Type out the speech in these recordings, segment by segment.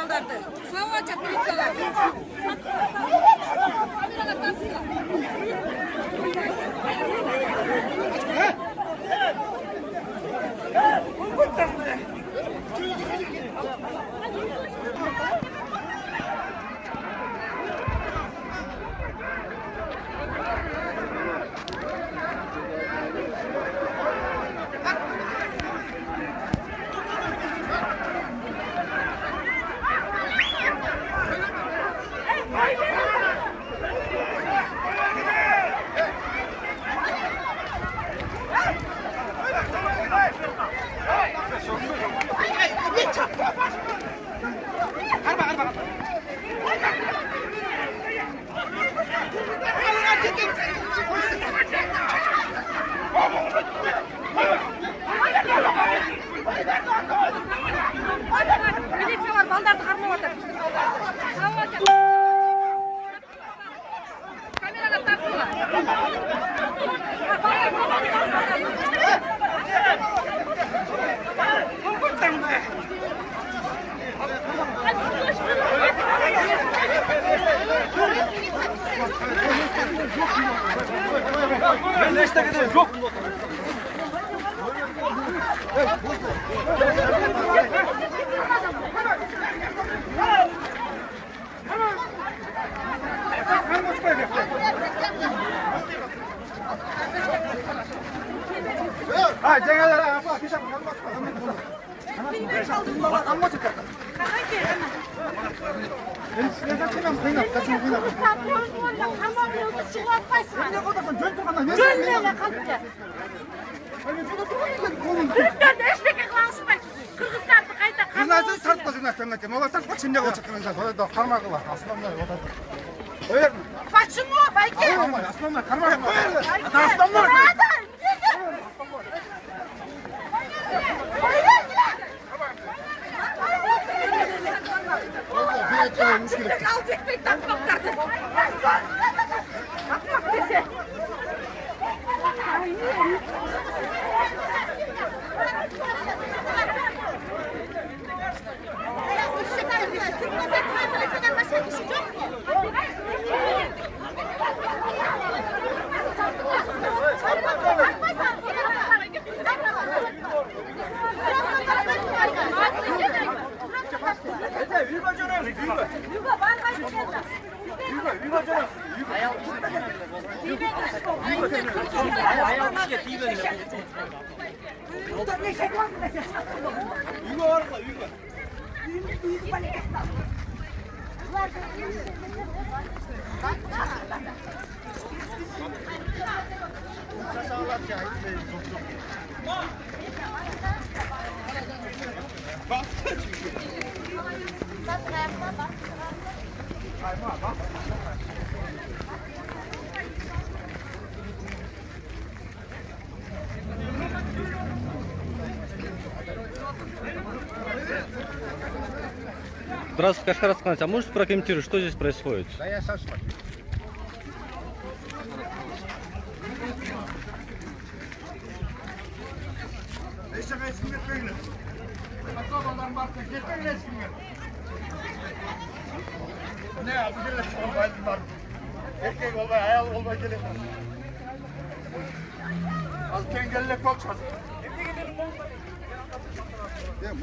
балдарды. Салаватча милициялар. Милициялар балдарды қармап отыр. Камераға тартыңдар. Yok. Ha, cengalar apa? Bisa Почему? Пойди. Основной карман. Al tekmeyi takmaktardın. Takmak dese. Здравствуйте, Кашкар Асканович, а можете прокомментировать, что здесь происходит? Да я сам смотрю. Ne erkek olmay, ayol olmay keledi. Az kengellik olacak.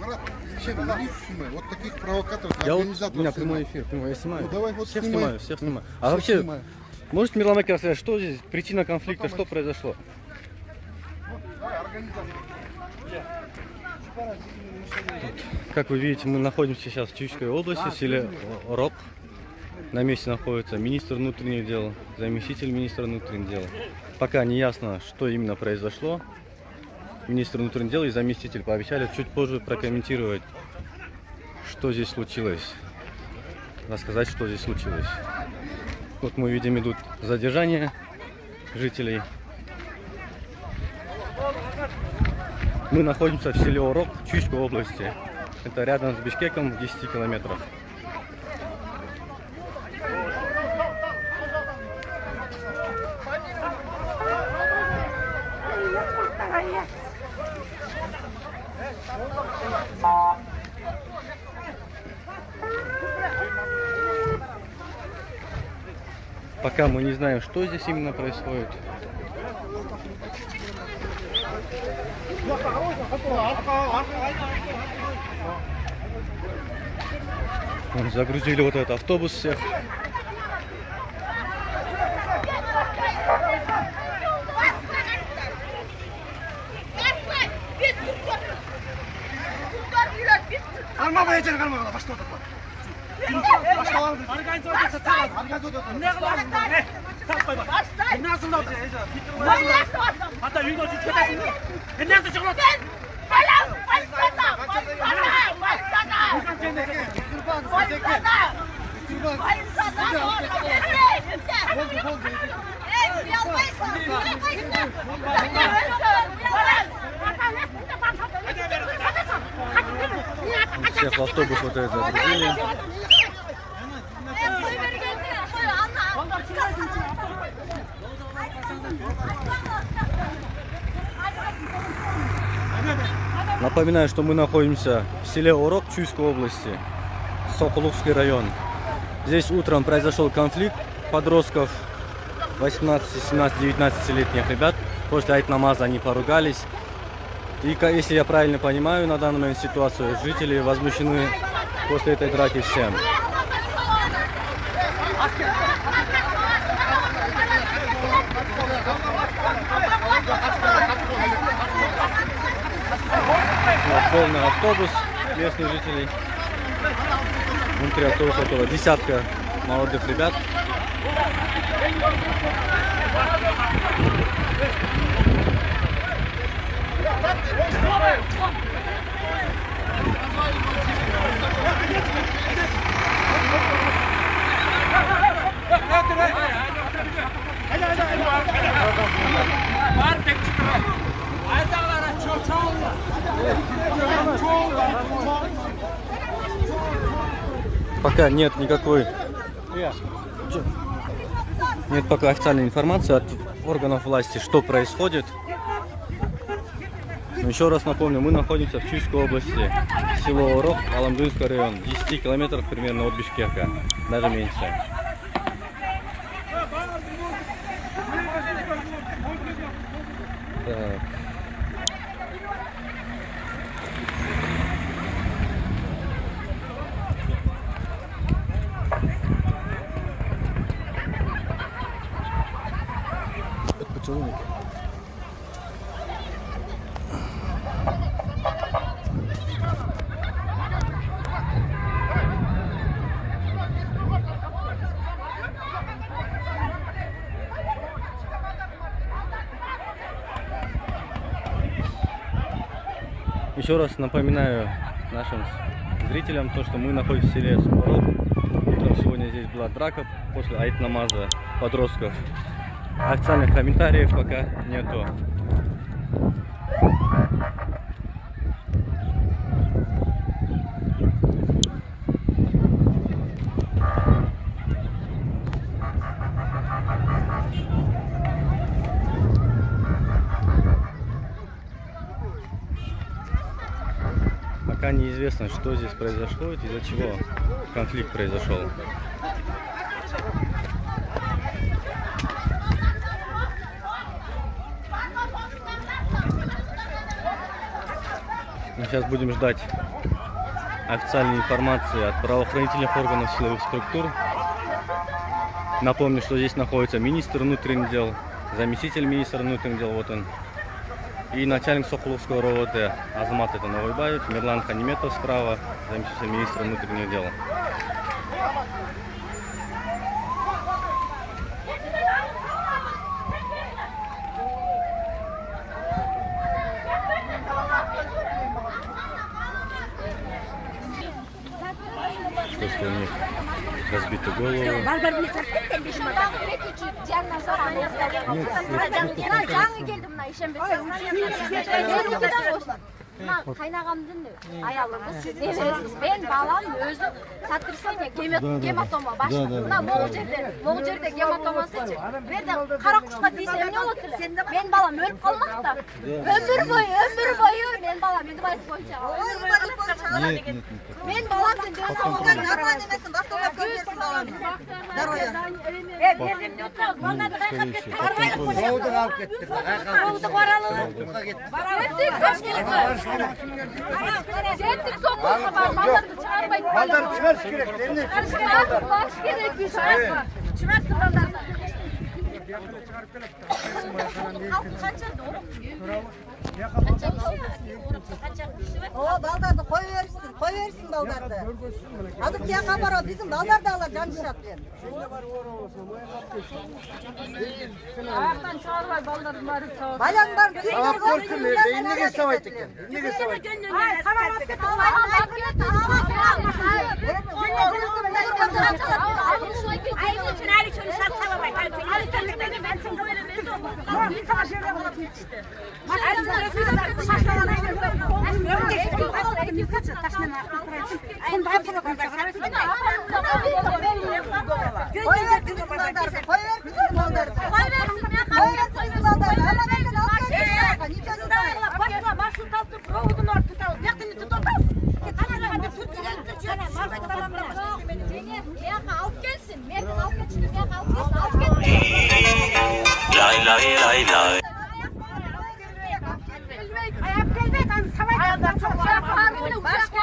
Марат, вообще не снимай. Вот таких провокаторов, У организаторов. меня снимай. прямой эфир, я снимаю. Ну, давай вот всех снимай. снимаю, всех снимаю. А Всех вообще, снимай. можете Мирлан Макер рассказать, что здесь, причина конфликта, что произошло? Как вы видите, мы находимся сейчас в Чуйской области, в селе Рок. На месте находится министр внутренних дел, заместитель министра внутренних дел. Пока не ясно, что именно произошло. Министр внутренних дел и заместитель пообещали чуть позже прокомментировать, что здесь случилось. Рассказать, что здесь случилось. Вот мы видим, идут задержания жителей. Мы находимся в селе Орок, Чуйской области. Это рядом с Бишкеком в 10 километрах. Пока мы не знаем, что здесь именно происходит. Вон, загрузили вот этот автобус всех. Kalma be ecel kalma başka otur. Başka var mı? Organizasyon çağır. Organizasyon. Ne kılarsın? Ne? Sap koy bak. Ne nasıl da ecel? Hatta yürü çıkarsın. Ne nasıl çıkıyor? Всех в автобус вот это загрузили. Напоминаю, что мы находимся в селе Орок Чуйской области, Сокулукский район. Здесь утром произошел конфликт подростков, 18, 17, 19-летних ребят. После айт-намаза они поругались. И, если я правильно понимаю, на данный момент ситуацию, жители возмущены после этой драки всем. Полный автобус местных жителей. Внутри автобуса около десятка молодых ребят. Пока нет никакой, нет пока официальной информации от органов власти, что происходит. Но еще раз напомню, мы находимся в Чуйской области, село Орок, Аламгинский район, 10 километров примерно от Бишкека, даже меньше. Так. Поцелуйник. Еще раз напоминаю нашим зрителям то, что мы находимся в селе Орок. Утром сегодня здесь была драка после айт-намаза подростков. Официальных комментариев пока нету. Пока неизвестно, что здесь произошло, из-за чего конфликт произошел. Мы сейчас будем ждать официальной информации от правоохранительных органов, силовых структур. Напомню, что здесь находится министр внутренних дел, заместитель министра внутренних дел, вот он, и начальник Сокулукского РОВД Азамат это Новойбаев, Мирлан Ханиметов справа, заместитель министра внутренних дел. То, что у них разбиты головы. Кайнагамдын аялы сиз мен балам өзү сатырсаня гематома башында мына могул жерде гематомасычы бу жерде кара кушка тийсе эмне болот эле мен балам өлүп калмак да өмүр бою мен балам мынтип айтып койчу Men balamdın Onlar narman emesin, başka olap görmesin balamı. Daraya. Soğuduk alıp gittik. Soğuduk varalı. Gittik kaç kere. Gittik soğuduk var. Balları çıkarmayın. Balları çıkarış gerek. Çıkarış gerek bir şey var. Çıkarsın balları. O baldardı koy versin baldardı. Adık ya kabar o bizim baldar da alır can şatlayan. Ayaktan çağırmay balların var. Bayan var. Savaş korkun nerede? Ne savaş ettik? Ne savaş? Ay tamam ettik. Aynı için her için satsana bak. Ali sen de ben sen böyle bir şey. Bir savaş yere olabilir işte. Koy versin baldardı. Koy versin baldardı. Koy versin baldardı. Başını tatlı provudun ortada. Yakını tutamaz. Alıp gelsin. Men alıp geçtim. Alıp gelsin. Lay lay lay lay. Ayak gelmedi. Savaş çok şey yapar. Başka